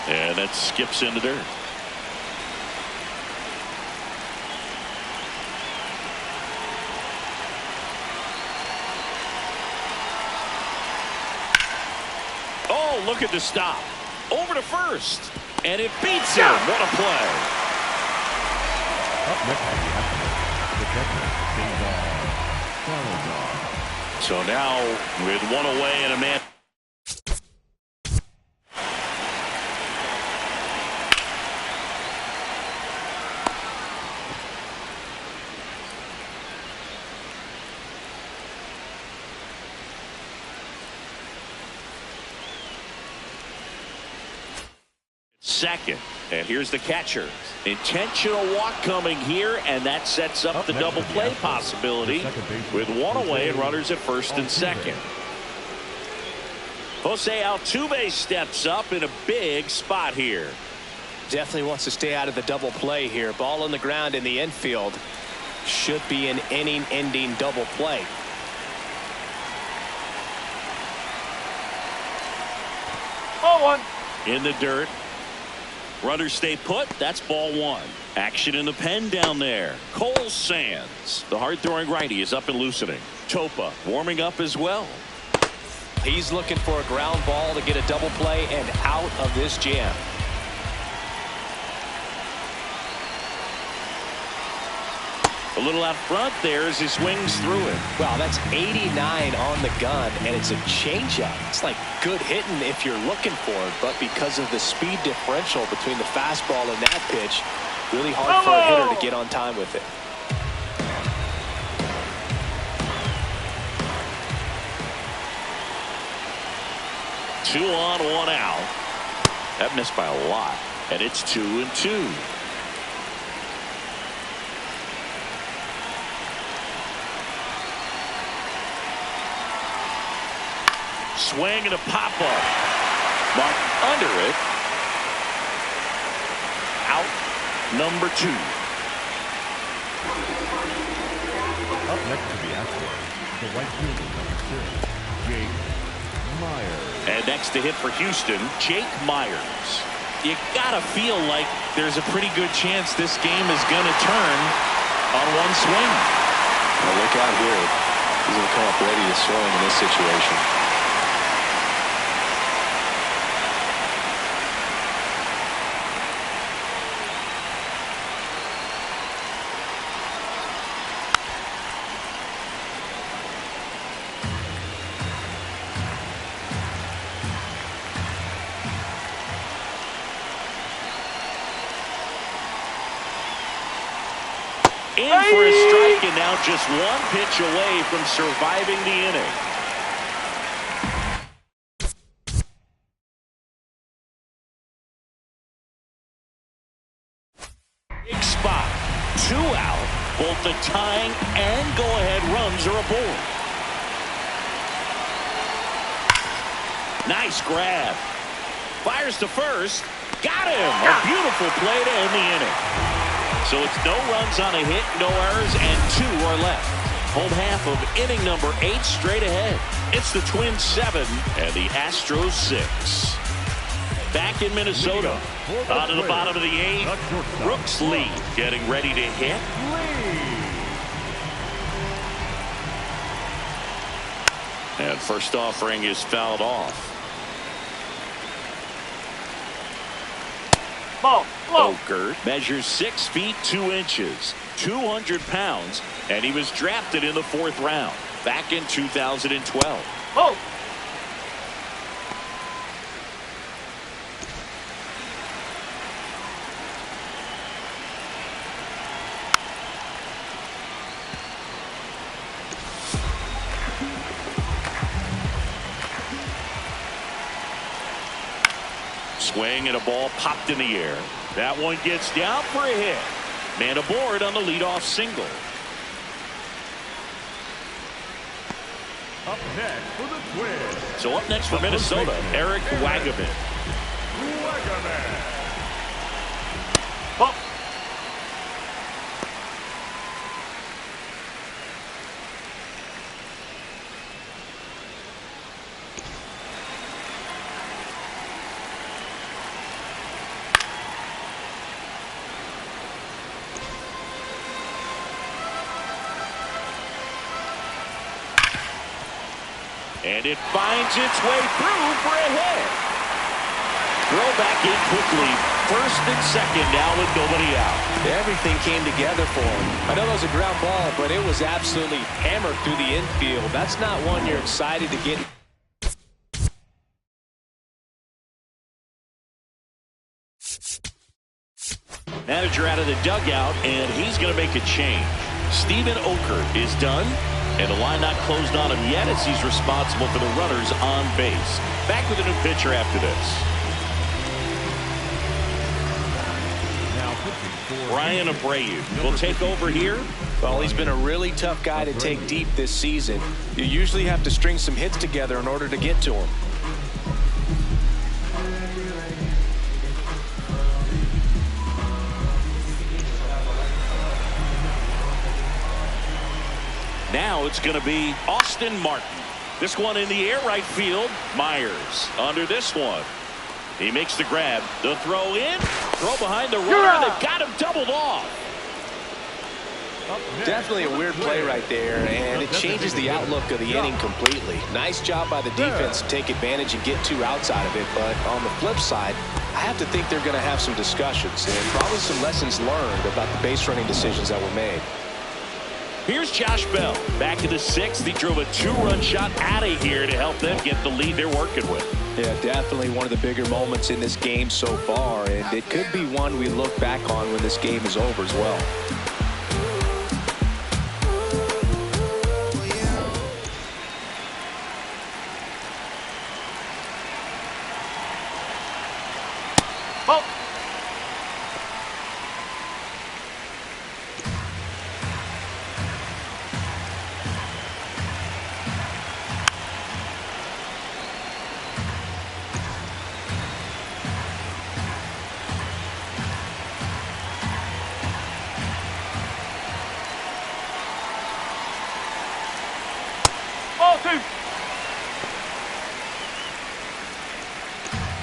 And that skips into dirt. looking to stop. Over to first. And it beats him. What a play. Up next to the Astros, the catcher, Cesar Salazar. So now with one away and a man. Second, and here's the catcher. Intentional walk coming here, and that sets up the double play possibility with one away and runners at first and second. Jose Altuve steps up in a big spot here. Definitely wants to stay out of the double play here. Ball on the ground in the infield. Should be an inning-ending double play. Ball one. In the dirt. Runners stay put. That's ball one. Action in the pen down there. Cole Sands, the hard-throwing righty, is up and loosening. Topa warming up as well. He's looking for a ground ball to get a double play and out of this jam. A little out front there as he swings through it. Wow, that's 89 on the gun, and it's a changeup. It's like good hitting if you're looking for it, but because of the speed differential between the fastball and that pitch, really hard for a hitter to get on time with it. Two on, one out. That missed by a lot, and it's 2-2. Swing and a pop-up. Mark under it. Out number 2. Up next to the Astros, the right fielder, number 6, Jake Myers. And next to hit for Houston, Jake Myers. You gotta feel like there's a pretty good chance this game is gonna turn on one swing. Well, look out here. He's gonna come up ready to swing in this situation. In for a strike, and now just one pitch away from surviving the inning. Big spot. 2 out. Both the tying and go-ahead runs are aboard. Nice grab. Fires to first. Got him. A beautiful play to end the inning. So it's no runs on a hit, no errors, and 2 are left. Home half of inning number 8 straight ahead. It's the Twins 7 and the Astros 6. Back in Minnesota. On to the bottom of the 8th. Brooks Lee getting ready to hit. And first offering is fouled off. Ball. Ogert measures 6 feet 2 inches, 200 pounds, and he was drafted in the 4th round back in 2012. Ball. Swing and a ball popped in the air. That one gets down for a hit. Man aboard on the leadoff single. Up next for the Twins. So up next for Minnesota, Eric Wagaman. Ball. And it finds its way through for a hit. throw back in quickly. First and second now with nobody out. Everything came together for him. I know that was a ground ball, but it was absolutely hammered through the infield. That's not one you're excited to get. Manager out of the dugout, and he's going to make a change. Steven Okert is done, and the line not closed on him yet as he's responsible for the runners on base. Back with a new pitcher after this. Ryan Abreu will take over here. Well, he's been a really tough guy to take deep this season. You usually have to string some hits together in order to get to him. Now it's going to be Austin Martin. This one in the air right field. Myers under this one. He makes the grab. The throw in. Throw behind the runner. They've got him doubled off. Definitely a weird play right there, and it changes the outlook of the inning completely. Nice job by the defense to take advantage and get 2 outs out of it, but on the flip side, I have to think they're going to have some discussions and probably some lessons learned about the base running decisions that were made. Here's Josh Bell. Back in the 6th, he drove a 2-run shot out of here to help them get the lead they're working with. Yeah, definitely one of the bigger moments in this game so far, and it could be one we look back on when this game is over as well.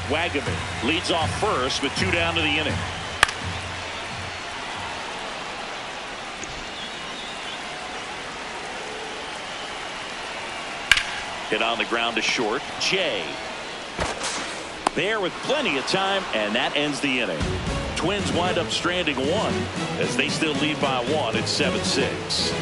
Wagaman leads off first with 2 down to the inning. Hit on the ground to short. Jay there with plenty of time, and that ends the inning. Twins wind up stranding 1 as they still lead by 1 at 7-6.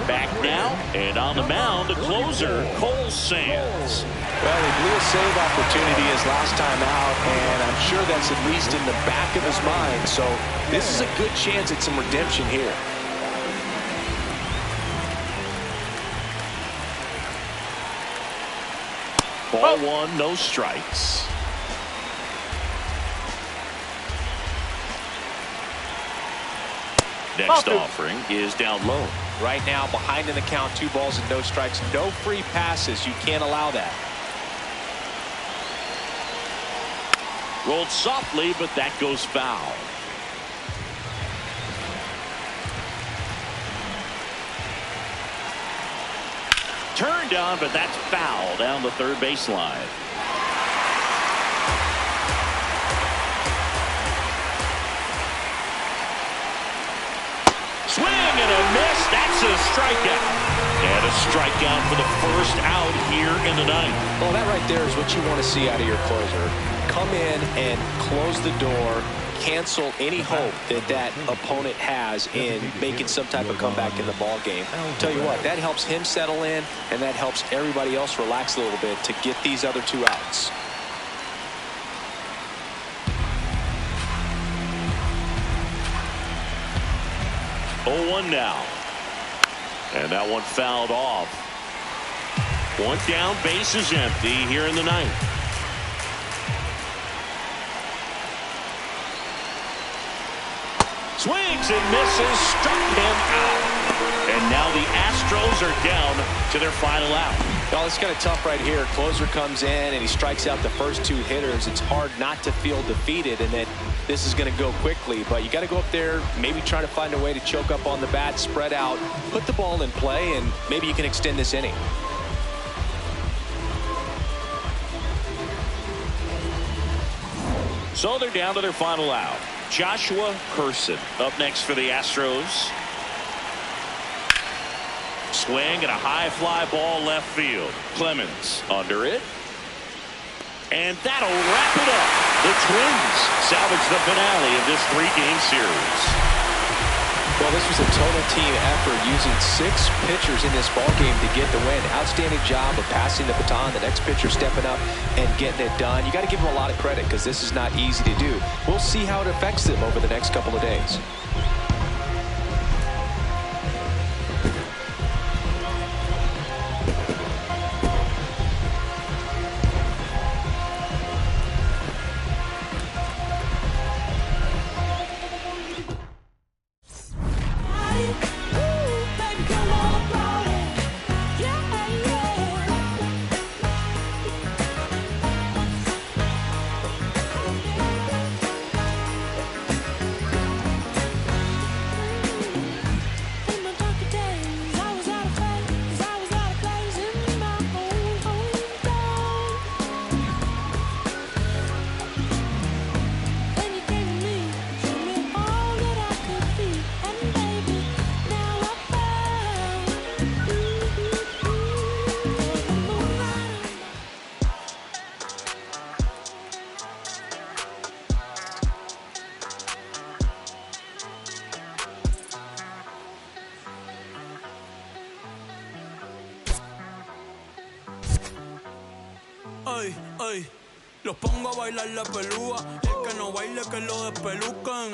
Back now, and on the mound, the closer, Cole Sands. Well, he blew a save opportunity his last time out, and I'm sure that's at least in the back of his mind. So this is a good chance at some redemption here. Ball 1, no strikes. Next offering is down low. Right now, behind in the count, 2 balls and no strikes, no free passes. You can't allow that. Rolled softly, but that goes foul. Turned on, but that's foul down the third baseline. Swing and a miss. That's a strikeout. And a strikeout for the first out here in the ninth. Well, that right there is what you want to see out of your closer. Come in and close the door, cancel any hope that that opponent has in making some type of comeback in the ball game. Tell you what, that helps him settle in, and that helps everybody else relax a little bit to get these other 2 outs. Oh, 1 now. And that one fouled off. 1 down, base is empty here in the ninth. Swings and misses, struck him out. And now the Astros are down to their final out. Well, it's kind of tough right here. Closer comes in and he strikes out the first two hitters. It's hard not to feel defeated, and then this is going to go quickly. But you got to go up there, maybe try to find a way to choke up on the bat, spread out, put the ball in play, and maybe you can extend this inning. So they're down to their final out. Joshua Person up next for the Astros. Swing and a high fly ball left field. Clemens under it. And that'll wrap it up. The Twins salvage the finale of this 3-game series. Well, this was a total team effort using 6 pitchers in this ballgame to get the win. Outstanding job of passing the baton. The next pitcher stepping up and getting it done. You got to give them a lot of credit because this is not easy to do. We'll see how it affects them over the next couple of days. Ay, ay, los pongo a bailar la pelúa. El que no baile que lo despelucan.